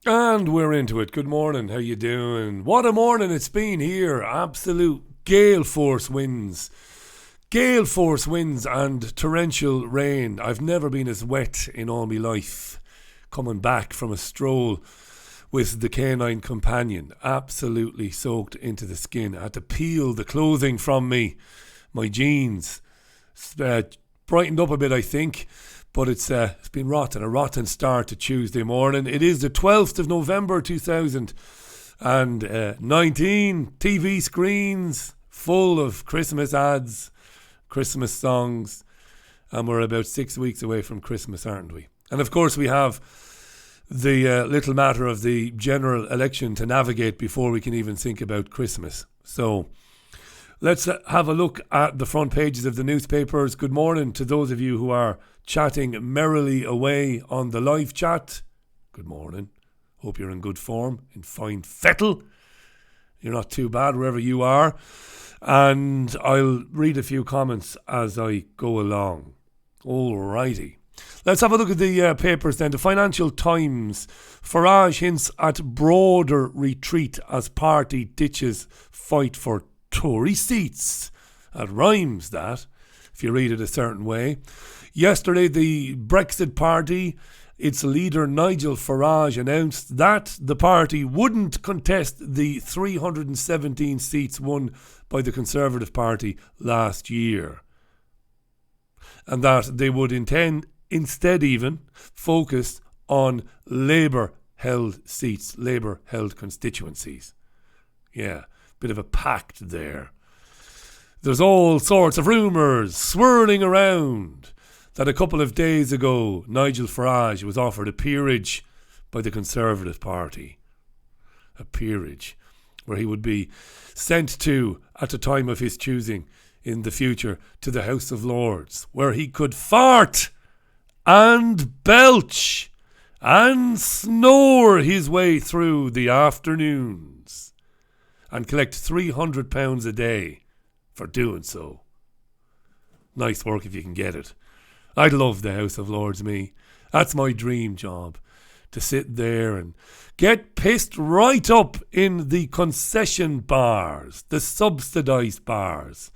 And we're into it. Good morning. How you doing? What a morning it's been here. Absolute gale force winds. Gale force winds and torrential rain. I've never been as wet in all my life. Coming back from a stroll with the canine companion. Absolutely soaked into the skin. I had to peel the clothing from me. My jeans. Brightened up a bit, I think. But it's been rotten, a rotten start to Tuesday morning. It is the 12th of November 2019. TV screens full of Christmas ads, Christmas songs, and we're about 6 weeks away from Christmas, aren't we? And of course we have the little matter of the general election to navigate before we can even think about Christmas. So let's have a look at the front pages of the newspapers. Good morning to those of you who are chatting merrily away on the live chat. Good morning. Hope you're in good form, in fine fettle. You're not too bad wherever you are. And I'll read a few comments as I go along. Alrighty. Let's have a look at the papers then. The Financial Times. Farage hints at broader retreat as party ditches fight for Tory seats. That rhymes, that, if you read it a certain way. Yesterday, the Brexit Party, its leader Nigel Farage, announced that the party wouldn't contest the 317 seats won by the Conservative Party last year, and that they would instead focus on Labour-held seats, Labour-held constituencies. Yeah, bit of a pact there. There's all sorts of rumours swirling around that a couple of days ago Nigel Farage was offered a peerage by the Conservative Party. A peerage where he would be sent to, at the time of his choosing in the future, to the House of Lords, where he could fart and belch and snore his way through the afternoons and collect £300 a day for doing so. Nice work if you can get it. I'd love the House of Lords, me. That's my dream job. To sit there and get pissed right up in the concession bars, the subsidised bars,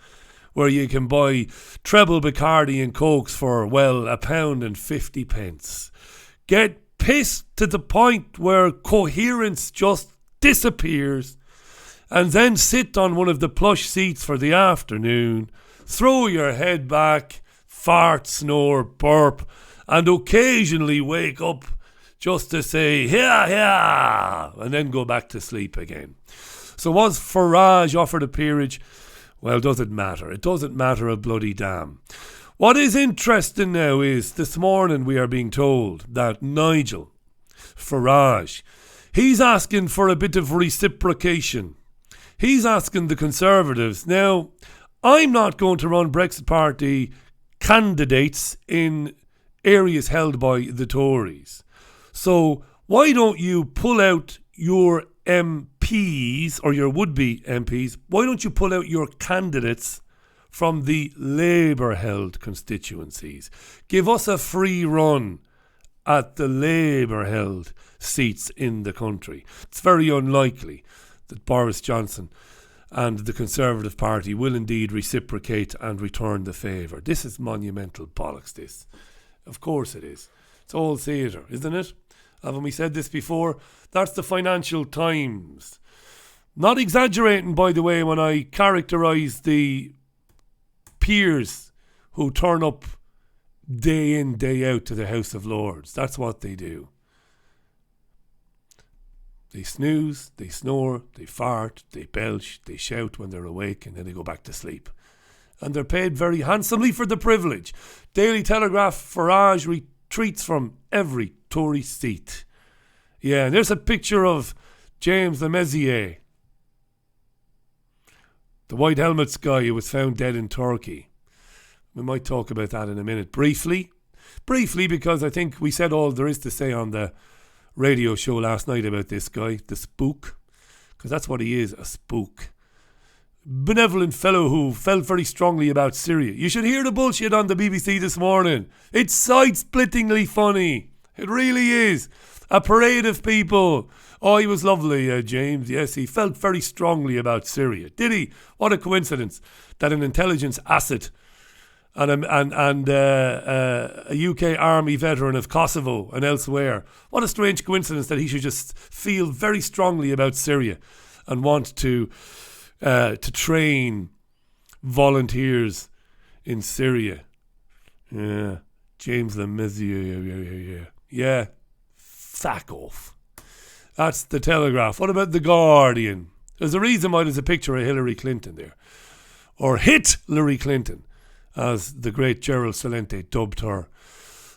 where you can buy treble Bacardi and Cokes for, well, £1.50. Get pissed to the point where coherence just disappears, and then sit on one of the plush seats for the afternoon, throw your head back, fart, snore, burp, and occasionally wake up just to say, "Here, here," and then go back to sleep again. So was Farage offered a peerage? Well, does it matter? It doesn't matter a bloody damn. What is interesting now is this morning we are being told that Nigel Farage, he's asking for a bit of reciprocation. He's asking the Conservatives. Now, I'm not going to run Brexit Party candidates in areas held by the Tories. So why don't you pull out your MPs or your would-be MPs? Why don't you pull out your candidates from the Labour-held constituencies? Give us a free run at the Labour-held seats in the country. It's very unlikely that Boris Johnson and the Conservative Party will indeed reciprocate and return the favour. This is monumental bollocks, this. Of course it is. It's all theatre, isn't it? Haven't we said this before? That's the Financial Times. Not exaggerating, by the way, when I characterise the peers who turn up day in, day out to the House of Lords. That's what they do. They snooze, they snore, they fart, they belch, they shout when they're awake, and then they go back to sleep. And they're paid very handsomely for the privilege. Daily Telegraph, Farage retreats from every Tory seat. Yeah, and there's a picture of James Le Messier, the white helmets guy who was found dead in Turkey. We might talk about that in a minute. Briefly, because I think we said all there is to say on the radio show last night about this guy, the spook, because that's what he is, a spook. Benevolent fellow who felt very strongly about Syria. You should hear the bullshit on the BBC this morning. It's side-splittingly funny. It really is. A parade of people. Oh, he was lovely, James. Yes, he felt very strongly about Syria. Did he? What a coincidence that an intelligence asset and a UK army veteran of Kosovo and elsewhere. What a strange coincidence that he should just feel very strongly about Syria and want to train volunteers in Syria. Yeah, James Lemaitre. Yeah, fuck off. That's the Telegraph. What about the Guardian? There's a reason why there's a picture of Hillary Clinton there, or Hit-Larry Clinton, as the great Gerald Celente dubbed her.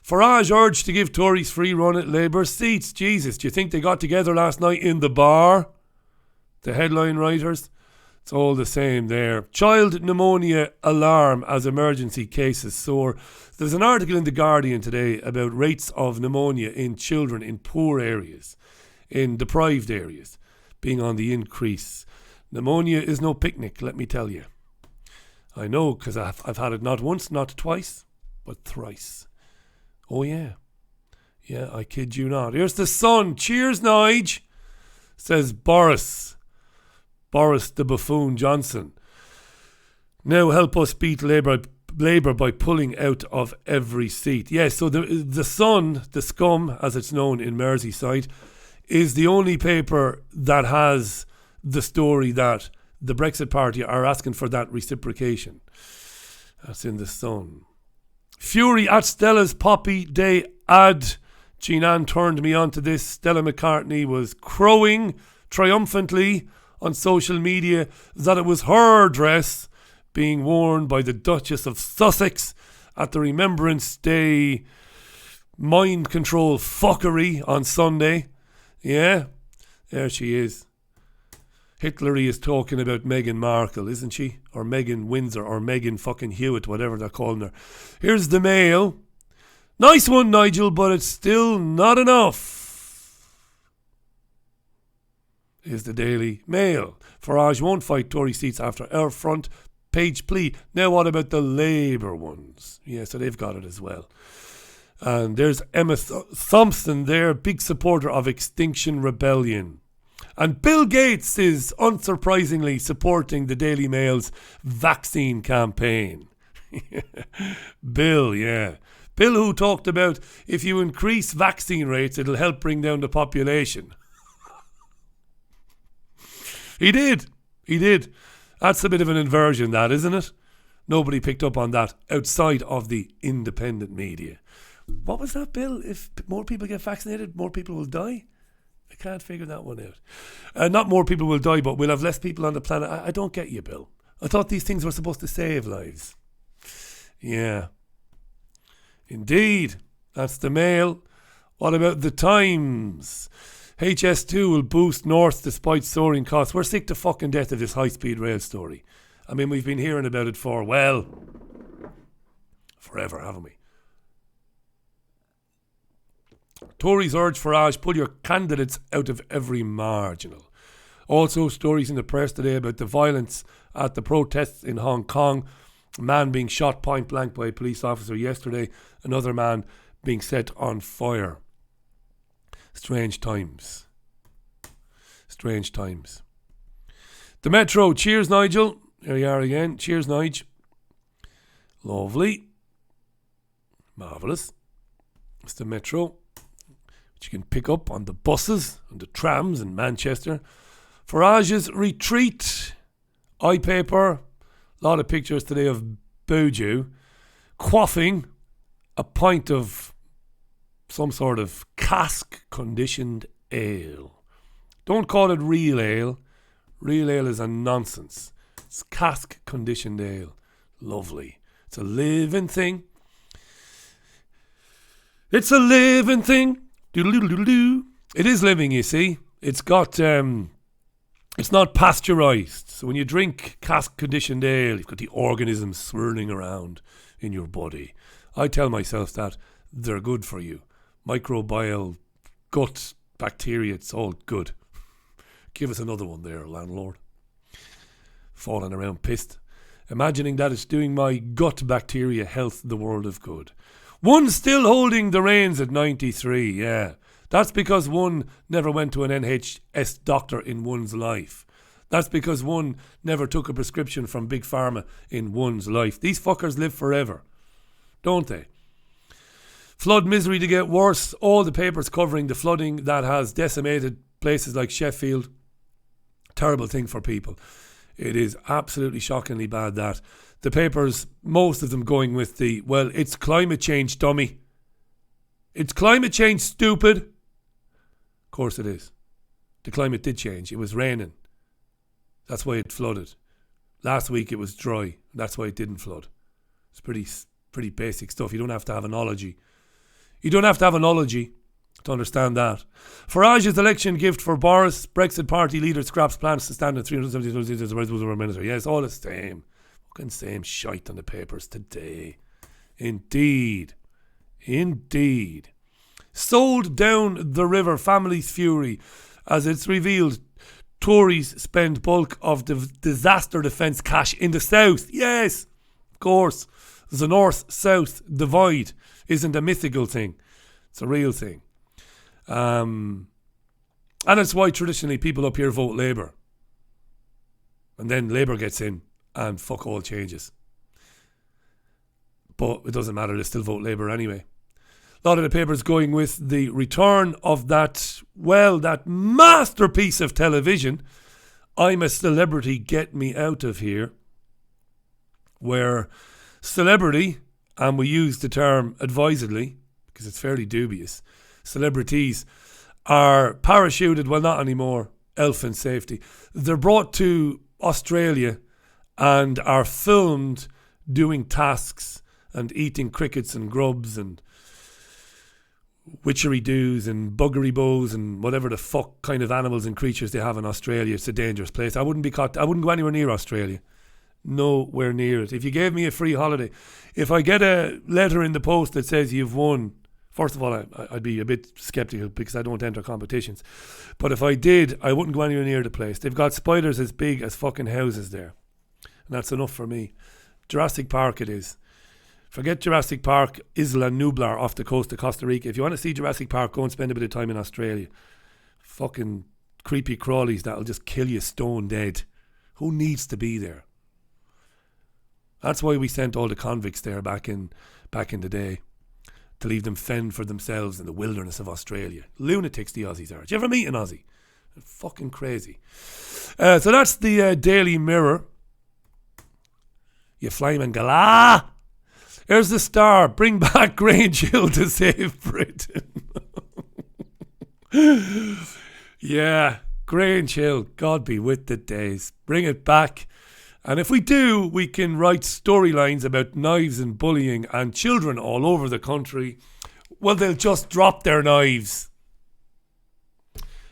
Farage urged to give Tories free run at Labour seats. Jesus, do you think they got together last night in the bar? The headline writers? It's all the same there. Child pneumonia alarm as emergency cases soar. There's an article in The Guardian today about rates of pneumonia in children in poor areas, in deprived areas, being on the increase. Pneumonia is no picnic, let me tell you. I know, because I've had it not once, not twice, but thrice. Oh yeah. Yeah, I kid you not. Here's the Sun. Cheers, Nige, says Boris the buffoon Johnson. Now help us beat Labour by pulling out of every seat. Yes, so the Sun, the scum, as it's known in Merseyside, is the only paper that has the story that the Brexit Party are asking for that reciprocation. That's in the Sun. Fury at Stella's Poppy Day ad. Jean Ann turned me on to this. Stella McCartney was crowing triumphantly on social media that it was her dress being worn by the Duchess of Sussex at the Remembrance Day mind control fuckery on Sunday. Yeah, there she is. Hitler is talking about Meghan Markle, isn't she? Or Meghan Windsor, or Meghan fucking Hewitt, whatever they're calling her. Here's the Mail. Nice one, Nigel, but it's still not enough. Is the Daily Mail. Farage won't fight Tory seats after our front page plea. Now what about the Labour ones? Yeah, so they've got it as well. And there's Emma Thompson there, big supporter of Extinction Rebellion. And Bill Gates is unsurprisingly supporting the Daily Mail's vaccine campaign. Bill, yeah. Bill, who talked about if you increase vaccine rates, it'll help bring down the population. He did. That's a bit of an inversion, that, isn't it? Nobody picked up on that outside of the independent media. What was that, Bill? If more people get vaccinated, more people will die? I can't figure that one out. Not more people will die, but we'll have less people on the planet. I don't get you, Bill. I thought these things were supposed to save lives. Yeah. Indeed. That's the Mail. What about the Times? HS2 will boost north despite soaring costs. We're sick to fucking death of this high-speed rail story. I mean, we've been hearing about it for, well, forever, haven't we? Tories urge Farage, pull your candidates out of every marginal. Also, stories in the press today about the violence at the protests in Hong Kong. A man being shot point blank by a police officer yesterday. Another man being set on fire. Strange times. Strange times. The Metro. Cheers, Nigel. Here you are again. Cheers, Nige. Lovely. Marvellous. It's the Metro, which you can pick up on the buses and the trams in Manchester. Forages Retreat. iPaper. A lot of pictures today of Bojo quaffing a pint of some sort of cask conditioned ale. Don't call it real ale. Real ale is a nonsense. It's cask conditioned ale. Lovely. It's a living thing. It's a living thing. Doodle-doodle-doo. It is living, you see. It's got it's not pasteurised. So when you drink cask conditioned ale, you've got the organisms swirling around in your body. I tell myself that they're good for you. Microbial, gut, bacteria, it's all good. Give us another one there, landlord. Falling around pissed. Imagining that it's doing my gut bacteria health the world of good. One still holding the reins at 93, yeah. That's because one never went to an NHS doctor in one's life. That's because one never took a prescription from Big Pharma in one's life. These fuckers live forever, don't they? Flood misery to get worse. All the papers covering the flooding that has decimated places like Sheffield. Terrible thing for people. It is absolutely shockingly bad that. The papers, most of them going with the, well, it's climate change, dummy. It's climate change, stupid. Of course it is. The climate did change. It was raining. That's why it flooded. Last week it was dry. That's why it didn't flood. It's pretty basic stuff. You don't have to have an ology. You don't have to have an ology to understand that. Forages election gift for Boris. Brexit party leader scraps plans to stand at 370 minutes. Yes, all the same. Fucking same shite on the papers today. Indeed. Sold down the river, family's fury. As it's revealed, Tories spend bulk of the disaster defence cash in the south. Yes, of course. The north-south divide isn't a mythical thing. It's a real thing. And it's why traditionally people up here vote Labour. And then Labour gets in and fuck all changes. But it doesn't matter, they still vote Labour anyway. A lot of the papers going with the return of that masterpiece of television, I'm a Celebrity, Get Me Out of Here, where celebrity, and we use the term advisedly, because it's fairly dubious, celebrities are parachuted, well not anymore, elf and safety. They're brought to Australia and are filmed doing tasks and eating crickets and grubs and witchery doos and buggery bows and whatever the fuck kind of animals and creatures they have in Australia. It's a dangerous place. I wouldn't go anywhere near Australia. Nowhere near it. If you gave me a free holiday, if I get a letter in the post that says you've won, first of all, I'd be a bit sceptical because I don't enter competitions. But if I did, I wouldn't go anywhere near the place. They've got spiders as big as fucking houses there. And that's enough for me. Jurassic Park it is. Forget Jurassic Park, Isla Nublar off the coast of Costa Rica. If you want to see Jurassic Park, go and spend a bit of time in Australia. Fucking creepy crawlies that'll just kill you stone dead. Who needs to be there? That's why we sent all the convicts there back in the day. To leave them fend for themselves in the wilderness of Australia. Lunatics the Aussies are. Did you ever meet an Aussie? They're fucking crazy. So that's the Daily Mirror. You flaming galah. Here's the Star. Bring back Grange Hill to save Britain. Yeah, Grange Hill. God be with the days. Bring it back. And if we do, we can write storylines about knives and bullying and children all over the country. Well, they'll just drop their knives.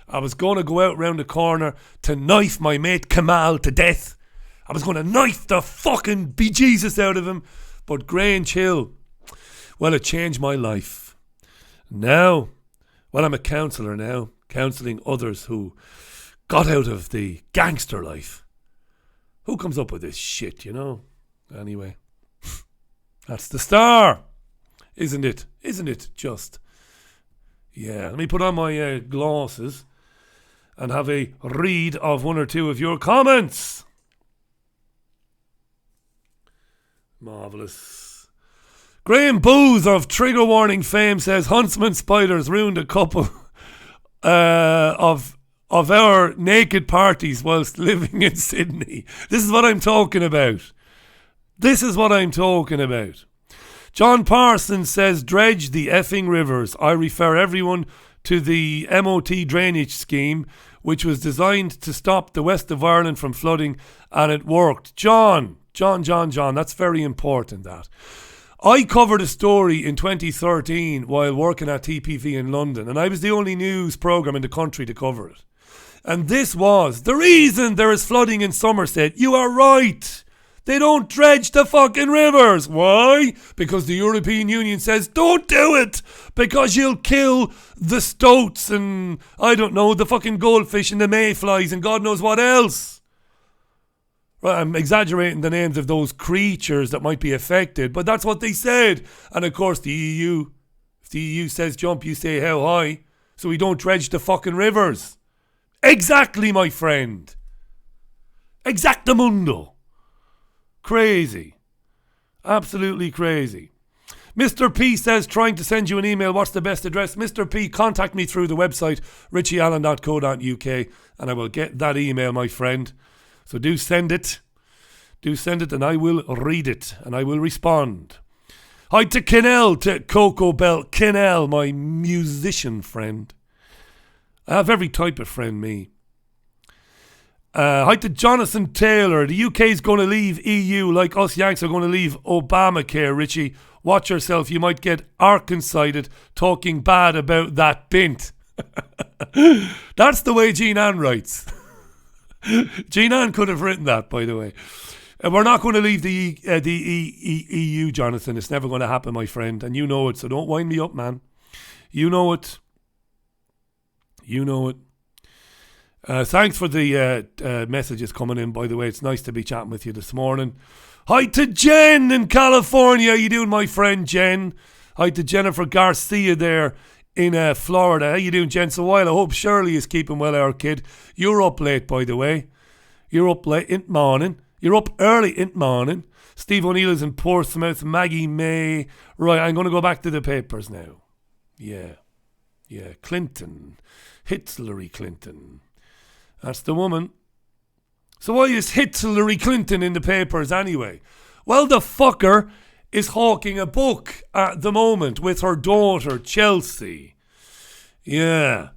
I was going to go out round the corner to knife my mate Kamal to death. I was going to knife the fucking bejesus out of him. But Grange Hill, well, it changed my life. Now, well, I'm a counsellor now, counselling others who got out of the gangster life. Who comes up with this shit, you know? Anyway, that's the Star, isn't it? Isn't it just? Yeah, let me put on my glasses and have a read of one or two of your comments. Marvellous. Graham Booth of Trigger Warning fame says Huntsman spiders ruined a couple of our naked parties whilst living in Sydney. This is what I'm talking about. John Parsons says dredge the effing rivers. I refer everyone to the MOT drainage scheme which was designed to stop the west of Ireland from flooding, and it worked. John, that's very important, that. I covered a story in 2013 while working at TPV in London, and I was the only news programme in the country to cover it. And this was the reason there is flooding in Somerset. You are right. They don't dredge the fucking rivers. Why? Because the European Union says don't do it, because you'll kill the stoats and, I don't know, the fucking goldfish and the mayflies and God knows what else. Right, I'm exaggerating the names of those creatures that might be affected, but that's what they said. And of course, the EU, if the EU says jump, you say how high, so we don't dredge the fucking rivers. Exactly, my friend. Exactamundo. Crazy. Absolutely crazy. Mr. P says, trying to send you an email. What's the best address? Mr. P, contact me through the website, richieallen.co.uk, and I will get that email, my friend. So do send it. Do send it, and I will read it, and I will respond. Hi to Kinnell, to Coco Bell. Kinnell, my musician friend. I have every type of friend, me. Hi to Jonathan Taylor. The UK's going to leave EU like us Yanks are going to leave Obamacare, Richie. Watch yourself. You might get Arkansided talking bad about that bint. That's the way Jean Ann writes. Jean Ann could have written that, by the way. We're not going to leave the EU, Jonathan. It's never going to happen, my friend. And you know it, so don't wind me up, man. You know it. You know it. Thanks for the messages coming in, by the way. It's nice to be chatting with you this morning. Hi to Jen in California. How you doing, my friend Jen? Hi to Jennifer Garcia there in Florida. How you doing, Jen? So while I hope Shirley is keeping well, our kid. You're up late, by the way. You're up late in the morning. You're up early in the morning. Steve O'Neill is in Portsmouth. Maggie May. Right, I'm going to go back to the papers now. Yeah. Clinton. Hillary Clinton. That's the woman. So why is Hillary Clinton in the papers anyway? Well, the fucker is hawking a book at the moment with her daughter, Chelsea. Yeah.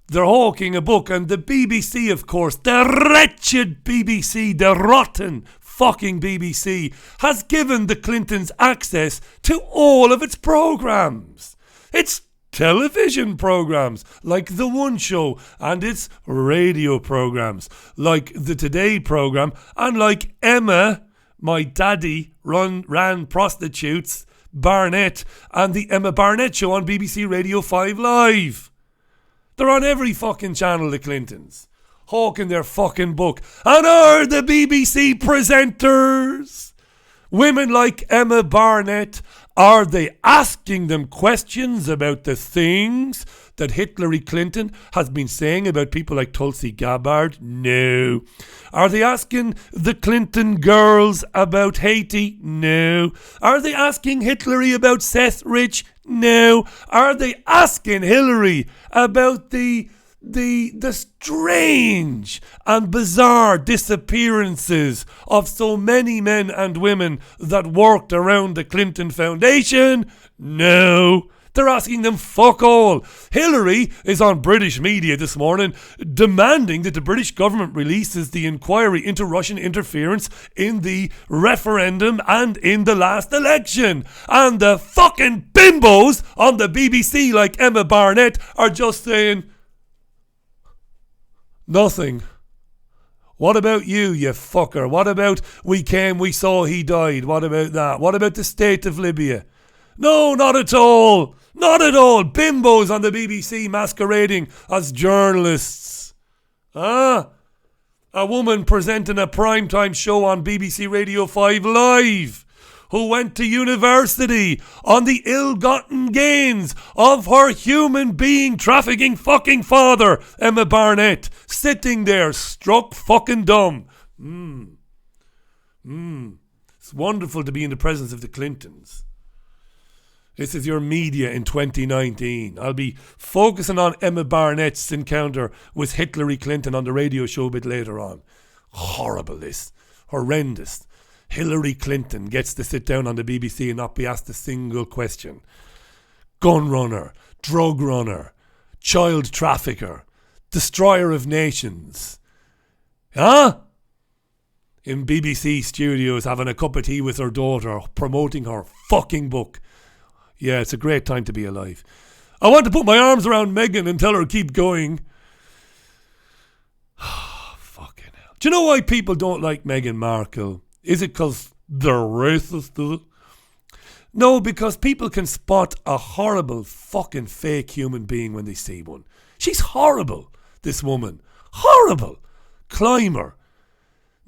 They're hawking a book, and the BBC, of course, the wretched BBC, the rotten fucking BBC, has given the Clintons access to all of its programmes. It's television programmes like The One Show, and its radio programmes like the Today programme, and like Emma, my daddy, ran Prostitutes, Barnett, and the Emma Barnett Show on BBC Radio 5 Live. They're on every fucking channel, the Clintons, hawking their fucking book. And are the BBC presenters, women like Emma Barnett, are they asking them questions about the things that Hillary Clinton has been saying about people like Tulsi Gabbard? No. Are they asking the Clinton girls about Haiti? No. Are they asking Hillary about Seth Rich? No. Are they asking Hillary about the strange and bizarre disappearances of so many men and women that worked around the Clinton Foundation? No. They're asking them fuck all. Hillary is on British media this morning demanding that the British government releases the inquiry into Russian interference in the referendum and in the last election. And the fucking bimbos on the BBC like Emma Barnett are just saying nothing. What about you fucker? What about we came, we saw, he died? What about that? What about the state of Libya? No, not at all. Not at all. Bimbos on the BBC masquerading as journalists. A woman presenting a primetime show on BBC Radio 5 Live, who went to university on the ill-gotten gains of her human being trafficking fucking father, Emma Barnett, sitting there struck fucking dumb. It's wonderful to be in the presence of the Clintons. This is your media in 2019. I'll be focusing on Emma Barnett's encounter with Hillary Clinton on the radio show a bit later on. Horrible, this. Horrendous. Hillary Clinton gets to sit down on the BBC and not be asked a single question. Gun runner, drug runner, child trafficker, destroyer of nations. In BBC studios having a cup of tea with her daughter, promoting her fucking book. Yeah, it's a great time to be alive. I want to put my arms around Meghan and tell her keep going. Fucking hell. Do you know why people don't like Meghan Markle? Is it because they're racist, is it? No, because people can spot a horrible fucking fake human being when they see one. She's horrible, this woman. Horrible. Climber.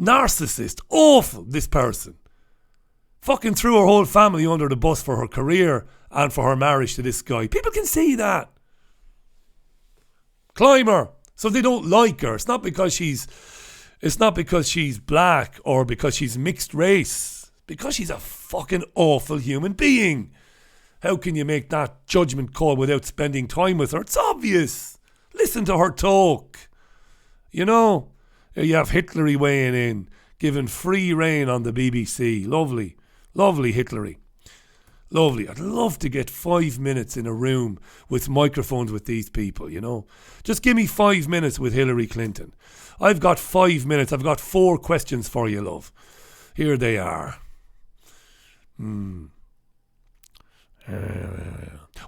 narcissist, awful, this person. Fucking threw her whole family under the bus for her career and for her marriage to this guy. People can see that. Climber. So they don't like her. It's not because she's black or because she's mixed race. Because she's a fucking awful human being. How can you make that judgment call without spending time with her? It's obvious. Listen to her talk. You know, you have Hitlery weighing in, giving free rein on the BBC. Lovely. Lovely Hitlery. Lovely. I'd love to get 5 minutes in a room with microphones with these people, you know. Just give me 5 minutes with Hillary Clinton. I've got 5 minutes. I've got 4 questions for you, love. Here they are.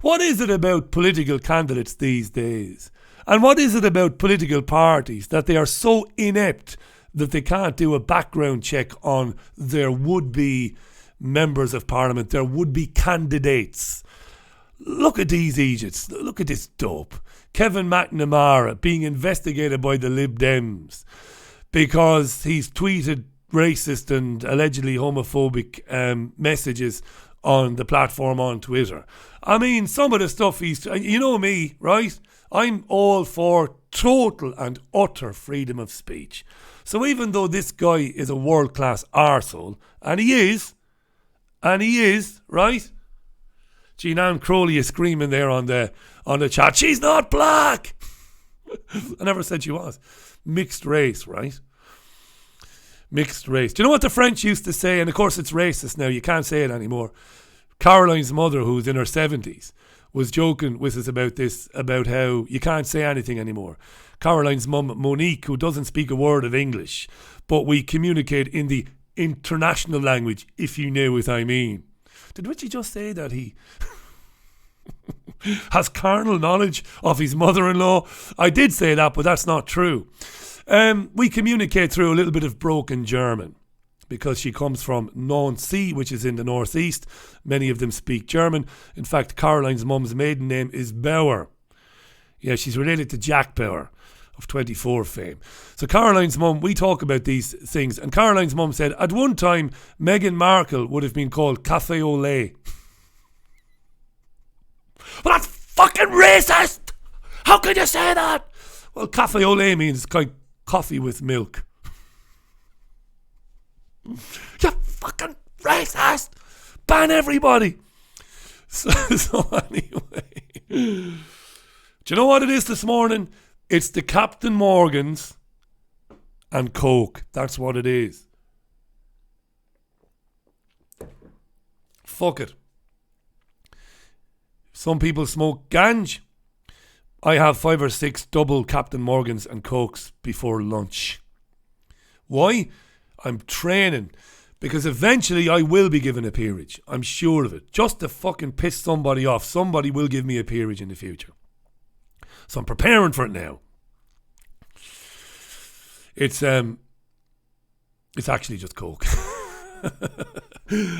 What is it about political candidates these days? And what is it about political parties that they are so inept that they can't do a background check on their would-be members of parliament, their would-be candidates? Look at these Egypts. Look at this dope. Kevin McNamara being investigated by the Lib Dems because he's tweeted racist and allegedly homophobic messages on the platform on Twitter. I mean, some of the stuff you know me, right? I'm all for total and utter freedom of speech. So even though this guy is a world-class arsehole, and he is, right? Jean Ann Crowley is screaming there on the chat, she's not black! I never said she was. Mixed race, right? Mixed race. Do you know what the French used to say? And of course it's racist now, you can't say it anymore. Caroline's mother, who's in her 70s, was joking with us about this, about how you can't say anything anymore. Caroline's mum, Monique, who doesn't speak a word of English, but we communicate in the international language, if you know what I mean. Did Richie just say that he has carnal knowledge of his mother-in-law? I did say that, but that's not true. We communicate through a little bit of broken German, because she comes from Nancy, which is in the northeast. Many of them speak German. In fact, Caroline's mum's maiden name is Bauer. Yeah, she's related to Jack Bauer of 24 fame. So Caroline's mum, we talk about these things, and Caroline's mum said, at one time, Meghan Markle would have been called Café au lait. Well, that's fucking racist! How can you say that? Well, Café au lait means like coffee with milk. You fucking racist! Ban everybody! So anyway, do you know what it is this morning? It's the Captain Morgans and Coke. That's what it is. Fuck it. Some people smoke ganj. I have 5 or 6 double Captain Morgans and Cokes before lunch. Why? I'm training, because eventually I will be given a peerage. I'm sure of it. Just to fucking piss somebody off. Somebody will give me a peerage in the future. So I'm preparing for it now. It's actually just Coke.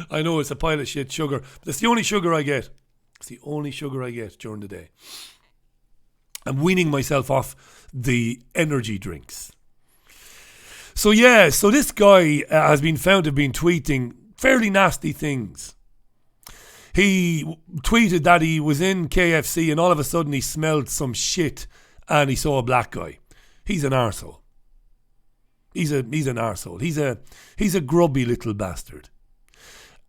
I know it's a pile of shit sugar, but it's the only sugar I get. It's the only sugar I get during the day. I'm weaning myself off the energy drinks. So yeah, so this guy has been found to have been tweeting fairly nasty things. He tweeted that he was in KFC and all of a sudden he smelled some shit and he saw a black guy. He's an arsehole. He's an arsehole. He's a grubby little bastard.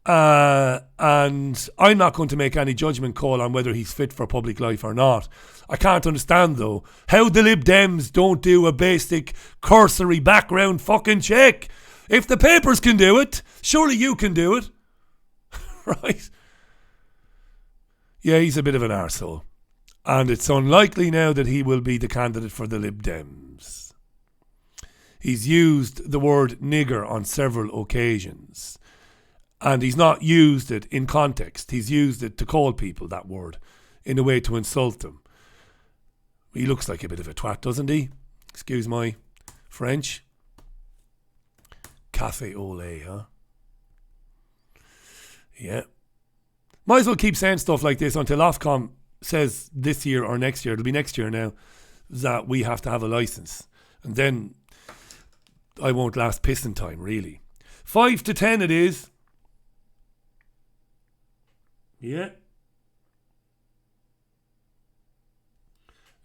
And I'm not going to make any judgment call on whether he's fit for public life or not. I can't understand though how the Lib Dems don't do a basic cursory background fucking check. If the papers can do it, surely you can do it. Right? Yeah, he's a bit of an arsehole. And it's unlikely now that he will be the candidate for the Lib Dems. He's used the word nigger on several occasions. And he's not used it in context. He's used it to call people that word in a way to insult them. He looks like a bit of a twat, doesn't he? Excuse my French. Café au lait, huh? Yeah. Might as well keep saying stuff like this until Ofcom says this year or next year, it'll be next year now, that we have to have a licence. And then I won't last pissing time, really. 5 to 10 it is. Yeah.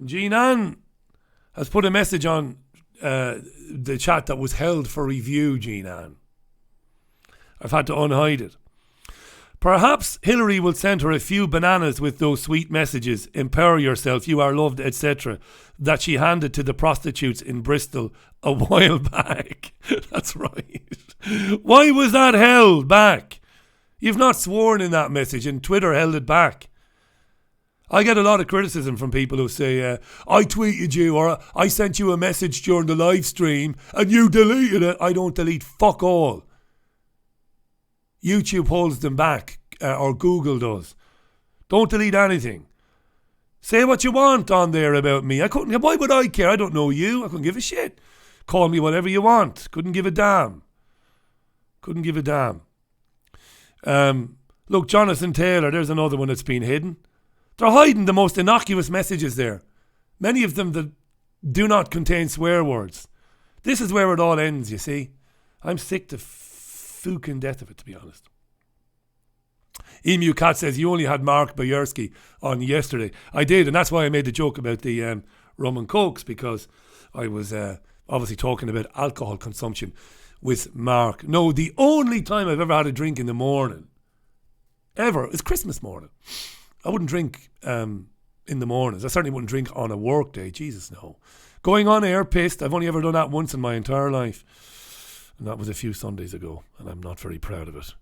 Jean Ann has put a message on the chat that was held for review, Jean Ann. I've had to unhide it. Perhaps Hillary will send her a few bananas with those sweet messages, empower yourself, you are loved, etc., that she handed to the prostitutes in Bristol a while back. That's right. Why was that held back? You've not sworn in that message and Twitter held it back. I get a lot of criticism from people who say, I tweeted you or I sent you a message during the live stream and you deleted it. I don't delete fuck all. YouTube holds them back, or Google does. Don't delete anything. Say what you want on there about me. Why would I care? I don't know you. I couldn't give a shit. Call me whatever you want. Couldn't give a damn. Look, Jonathan Taylor, there's another one that's been hidden. They're hiding the most innocuous messages there. Many of them that do not contain swear words. This is where it all ends, you see. I'm sick to fucking death of it, to be honest. Emu Cat says, you only had Mark Boyerski on yesterday. I did, and that's why I made the joke about the rum and cokes, because I was obviously talking about alcohol consumption with Mark. No, the only time I've ever had a drink in the morning, ever, is Christmas morning. I wouldn't drink in the mornings. I certainly wouldn't drink on a work day. Jesus, no. Going on air pissed, I've only ever done that once in my entire life. And that was a few Sundays ago, and I'm not very proud of it.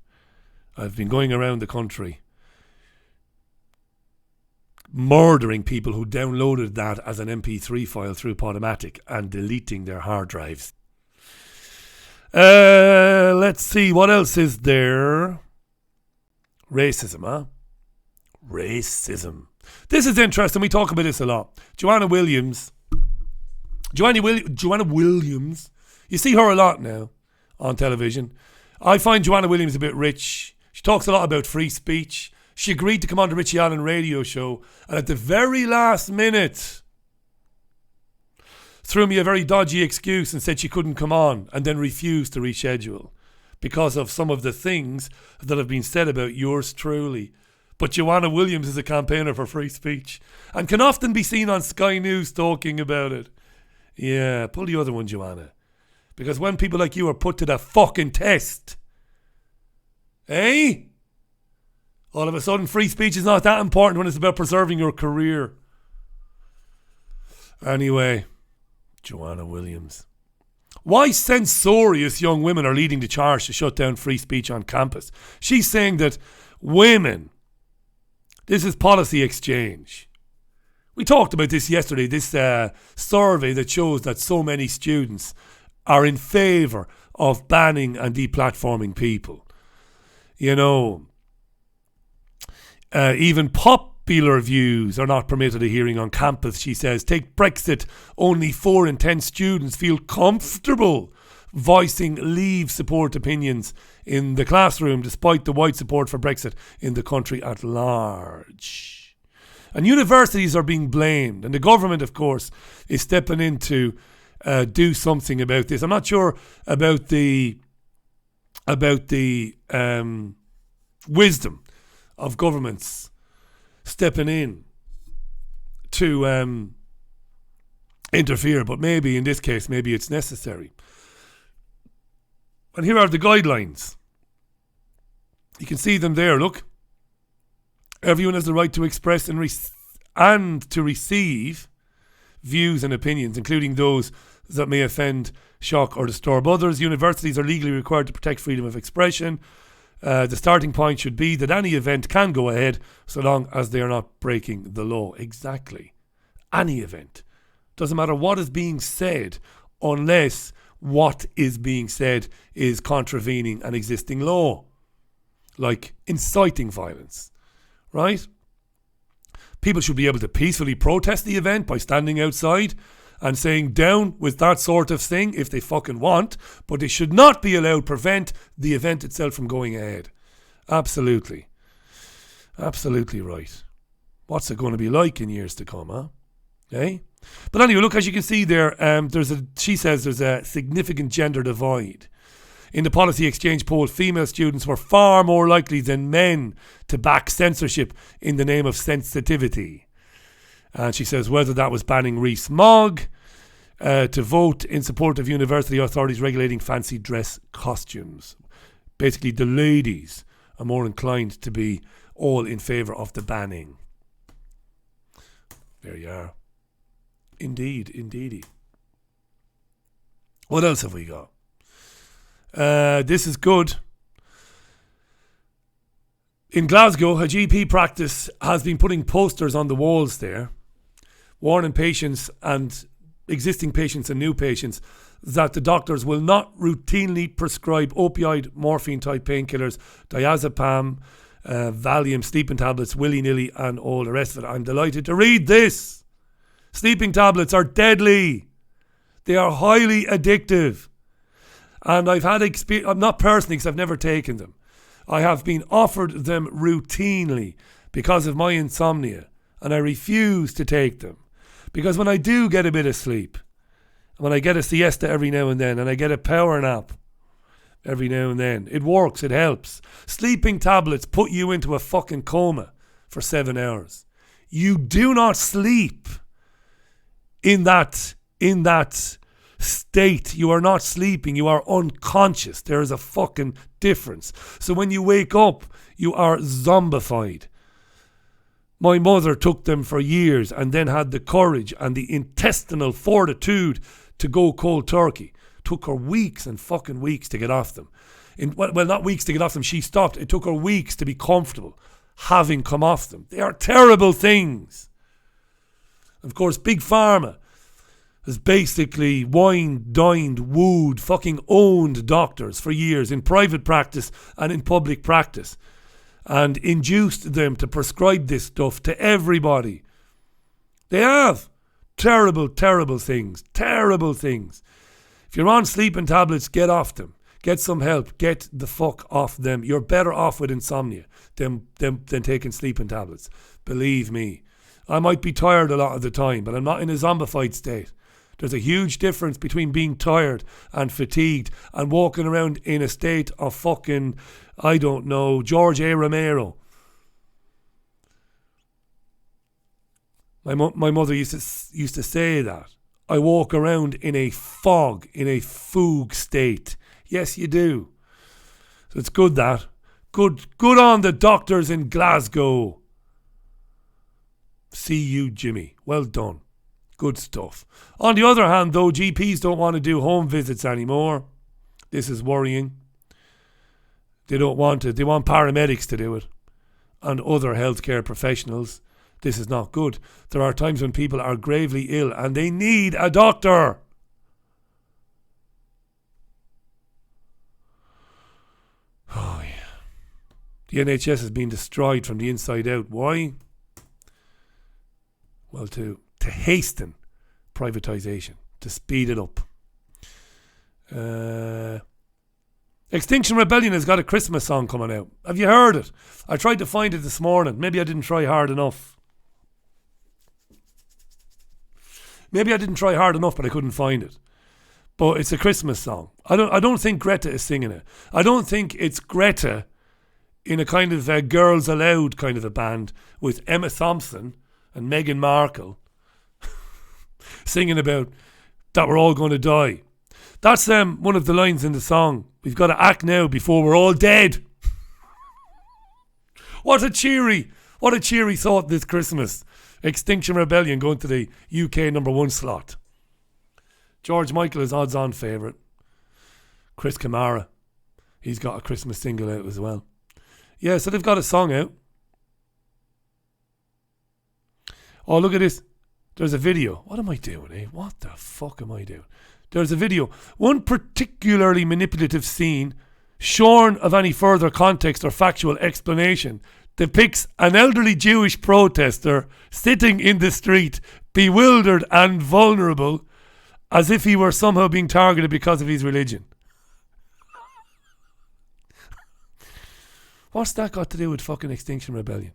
I've been going around the country murdering people who downloaded that as an MP3 file through Podomatic and deleting their hard drives. Let's see, what else is there? Racism, huh? Racism. This is interesting. We talk about this a lot. Joanna Williams. You see her a lot now on television. I find Joanna Williams a bit rich. She talks a lot about free speech. She agreed to come on the Richie Allen radio show, and at the very last minute threw me a very dodgy excuse and said she couldn't come on, and then refused to reschedule because of some of the things that have been said about yours truly. But Joanna Williams is a campaigner for free speech and can often be seen on Sky News talking about it. Yeah, pull the other one, Joanna. Because when people like you are put to the fucking test, all of a sudden free speech is not that important when it's about preserving your career. Anyway, Joanna Williams. Why censorious young women are leading the charge to shut down free speech on campus? She's saying that women, this is policy exchange. We talked about this yesterday, this survey that shows that so many students are in favour of banning and deplatforming people. You know, even popular views are not permitted a hearing on campus, she says. Take Brexit, only 4 in 10 students feel comfortable voicing leave support opinions in the classroom, despite the wide support for Brexit in the country at large. And universities are being blamed, and the government, of course, is stepping in to do something about this. I'm not sure about the wisdom of governments stepping in to interfere, but maybe in this case, maybe it's necessary. And here are the guidelines. You can see them there, look. Everyone has the right to express and to receive views and opinions, including those that may offend, shock or disturb others. Universities are legally required to protect freedom of expression. The starting point should be that any event can go ahead so long as they are not breaking the law. Exactly. Any event. Doesn't matter what is being said unless what is being said is contravening an existing law. Like inciting violence. Right? People should be able to peacefully protest the event by standing outside and saying down with that sort of thing if they fucking want, but they should not be allowed to prevent the event itself from going ahead. Absolutely. Absolutely right. What's it going to be like in years to come, huh? But anyway, look, as you can see there, she says there's a significant gender divide. In the policy exchange poll, female students were far more likely than men to back censorship in the name of sensitivity. And she says whether that was banning Rees-Mogg to vote in support of university authorities regulating fancy dress costumes. Basically, the ladies are more inclined to be all in favour of the banning. There you are. Indeed, indeedy. What else have we got? This is good. In Glasgow, a GP practice has been putting posters on the walls there, warning patients and existing patients and new patients that the doctors will not routinely prescribe opioid, morphine-type painkillers, diazepam, Valium, sleeping tablets, willy-nilly, and all the rest of it. I'm delighted to read this. Sleeping tablets are deadly. They are highly addictive. And I've had experience, not personally because I've never taken them. I have been offered them routinely because of my insomnia, and I refuse to take them. Because when I do get a bit of sleep, when I get a siesta every now and then, and I get a power nap every now and then, it works, it helps. Sleeping tablets put you into a fucking coma for 7 hours. You do not sleep in that state. You are not sleeping, you are unconscious. There is a fucking difference. So when you wake up, you are zombified. My mother took them for years and then had the courage and the intestinal fortitude to go cold turkey. Took her weeks and fucking weeks to get off them. Well, not weeks to get off them, she stopped. It took her weeks to be comfortable having come off them. They are terrible things. Of course, Big Pharma has basically wined, dined, wooed, fucking owned doctors for years in private practice and in public practice, and induced them to prescribe this stuff to everybody. They have. Terrible, terrible things. Terrible things. If you're on sleeping tablets, get off them. Get some help. Get the fuck off them. You're better off with insomnia than taking sleeping tablets. Believe me. I might be tired a lot of the time, but I'm not in a zombified state. There's a huge difference between being tired and fatigued and walking around in a state of fucking, I don't know, George A. Romero. My mother used to say that. I walk around in a fog, in a fugue state. Yes, you do. So it's good that. Good on the doctors in Glasgow. See you, Jimmy. Well done. Good stuff. On the other hand, though, GPs don't want to do home visits anymore. This is worrying. They don't want it. They want paramedics to do it and other healthcare professionals. This is not good. There are times when people are gravely ill and they need a doctor. Oh, yeah. The NHS has been destroyed from the inside out. Why? Well, to hasten privatisation, to speed it up. Extinction Rebellion has got a Christmas song coming out. Have you heard it? I tried to find it this morning. Maybe I didn't try hard enough. But I couldn't find it. But it's a Christmas song. I don't think Greta is singing it. I don't think it's Greta in a kind of a Girls Aloud kind of a band with Emma Thompson and Meghan Markle singing about that we're all going to die. That's one of the lines in the song. We've got to act now before we're all dead. What a cheery thought this Christmas. Extinction Rebellion going to the UK number 1 slot. George Michael is odds-on favourite. Chris Kamara, he's got a Christmas single out as well. Yeah, so they've got a song out. Oh, look at this. There's a video. What am I doing, eh? What the fuck am I doing? There's a video. One particularly manipulative scene, shorn of any further context or factual explanation, depicts an elderly Jewish protester sitting in the street, bewildered and vulnerable, as if he were somehow being targeted because of his religion. What's that got to do with fucking Extinction Rebellion?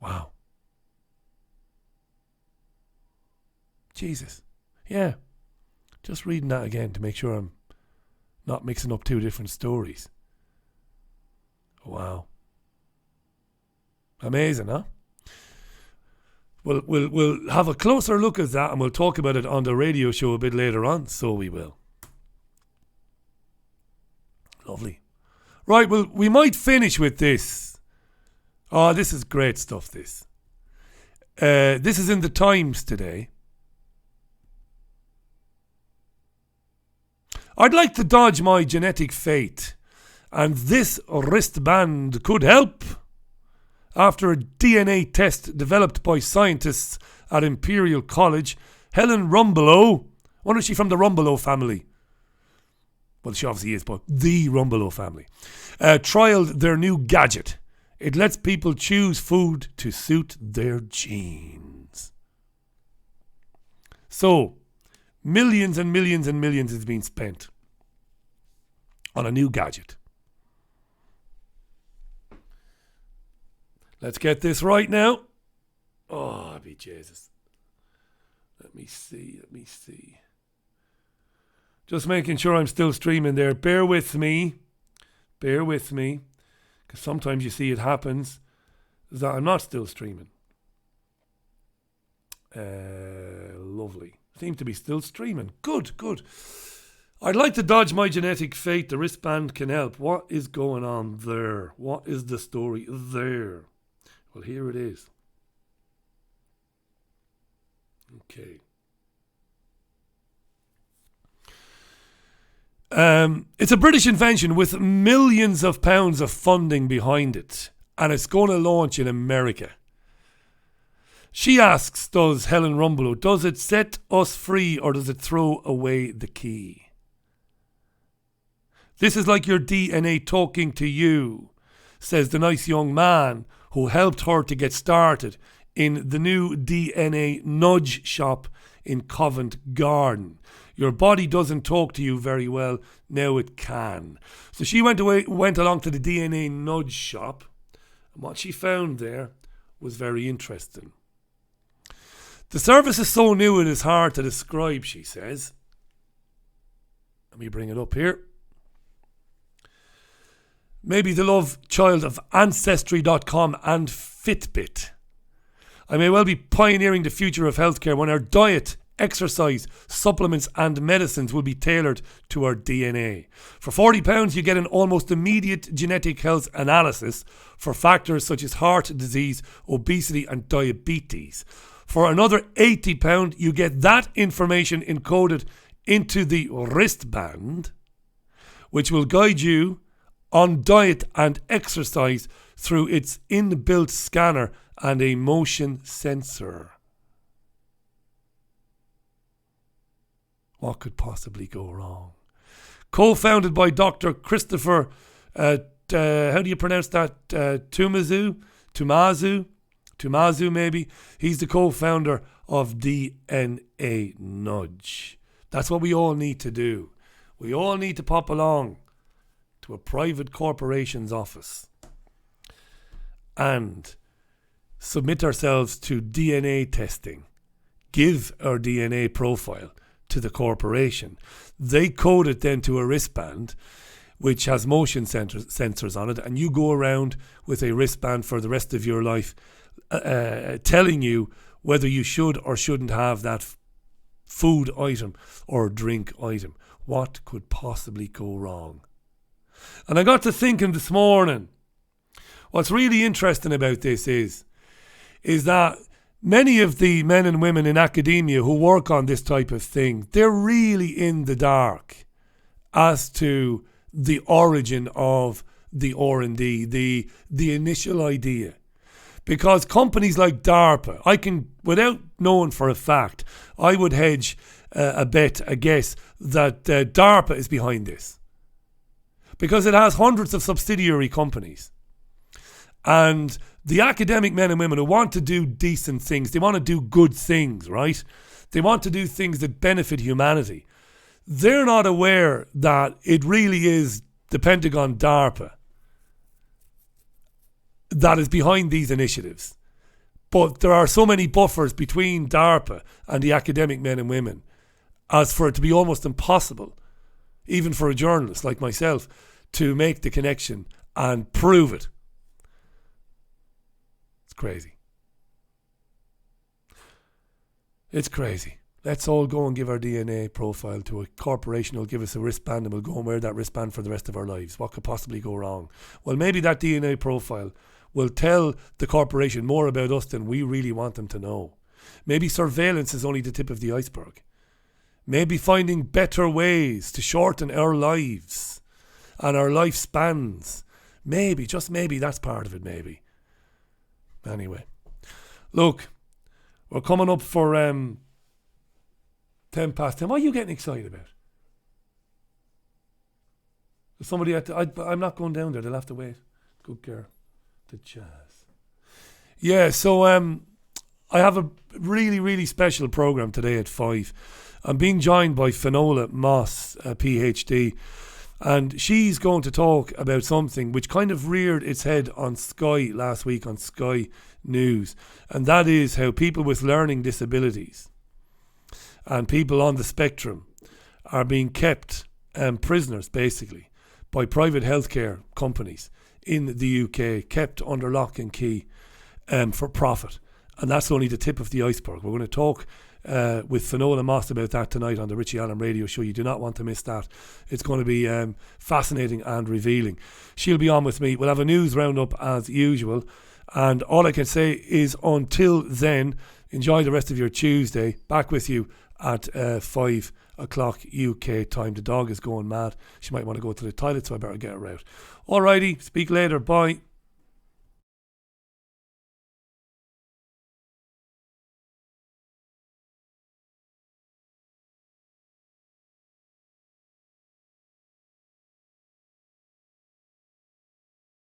Wow. Jesus. Yeah. Just reading that again to make sure I'm not mixing up two different stories. Wow. Amazing, huh? We'll have a closer look at that and we'll talk about it on the radio show a bit later on. So we will. Lovely. Right, well, we might finish with this. Oh, this is great stuff, this. This is in the Times today. I'd like to dodge my genetic fate, and this wristband could help. After a DNA test developed by scientists at Imperial College, Helen Rumbelow, wonder if she's from the Rumbelow family. Well, she obviously is, but the Rumbelow family, trialed their new gadget. It lets people choose food to suit their genes. So, millions and millions and millions has been spent on a new gadget. Let's get this right now. Oh, be Jesus. Let me see. Just making sure I'm still streaming there. Bear with me. Because sometimes you see it happens that I'm not still streaming. Lovely. Seem to be still streaming. Good. I'd like to dodge my genetic fate. The wristband can help. What is going on there? What is the story there? Well, here it is. Okay. It's a British invention with millions of pounds of funding behind it, and it's going to launch in America. She asks, does Helen Rumbelow, does it set us free or does it throw away the key? This is like your DNA talking to you, says the nice young man who helped her to get started in the new DNA nudge shop in Covent Garden. Your body doesn't talk to you very well, now it can. So she went along to the DNA nudge shop, and what she found there was very interesting. The service is so new it is hard to describe, she says. Let me bring it up here. Maybe the love child of Ancestry.com and Fitbit. I may well be pioneering the future of healthcare when our diet, exercise, supplements and medicines will be tailored to our DNA. For £40 you get an almost immediate genetic health analysis for factors such as heart disease, obesity and diabetes. For another £80 you get that information encoded into the wristband, which will guide you on diet and exercise through its inbuilt scanner and a motion sensor. What could possibly go wrong? Co-founded by Dr. Christopher, how do you pronounce that? Tumazu maybe. He's the co-founder of DNA Nudge. That's what we all need to do. We all need to pop along to a private corporation's office and submit ourselves to DNA testing. Give our DNA profile to the corporation. They code it then to a wristband which has motion sensors on it, and you go around with a wristband for the rest of your life telling you whether you should or shouldn't have that food item or drink item. What could possibly go wrong? And I got to thinking this morning, what's really interesting about this is that many of the men and women in academia who work on this type of thing, they're really in the dark as to the origin of the R&D, the initial idea. Because companies like DARPA, I can, without knowing for a fact, I would hedge a guess that DARPA is behind this. Because it has hundreds of subsidiary companies. And the academic men and women who want to do decent things, they want to do good things, right? They want to do things that benefit humanity. They're not aware that it really is the Pentagon DARPA that is behind these initiatives. But there are so many buffers between DARPA and the academic men and women as for it to be almost impossible, even for a journalist like myself, to make the connection and prove it. It's crazy. It's crazy. Let's all go and give our DNA profile to a corporation who'll give us a wristband and we'll go and wear that wristband for the rest of our lives. What could possibly go wrong? Well, maybe that DNA profile will tell the corporation more about us than we really want them to know. Maybe surveillance is only the tip of the iceberg. Maybe finding better ways to shorten our lives and our lifespans. Maybe, just maybe, that's part of it, maybe. Anyway, look, we're coming up for 10 past 10. What are you getting excited about? Somebody I'm not going down there. They'll have to wait. Good girl. The jazz. Yeah, so I have a really, really special programme today at 5. I'm being joined by Finola Moss, a PhD, and she's going to talk about something which kind of reared its head on Sky last week, on Sky News, and that is how people with learning disabilities and people on the spectrum are being kept prisoners, basically, by private healthcare companies in the UK, kept under lock and key for profit. And that's only the tip of the iceberg. We're going to talk with Finola Moss about that tonight on the Richie Allen radio show. You do not want to miss that. It's going to be fascinating and revealing. She'll be on with me. We'll have a news roundup as usual. And all I can say is until then, enjoy the rest of your Tuesday. Back with you at 5 o'clock UK time. The dog is going mad. She might want to go to the toilet, so I better get her out. Alrighty, speak later. Bye.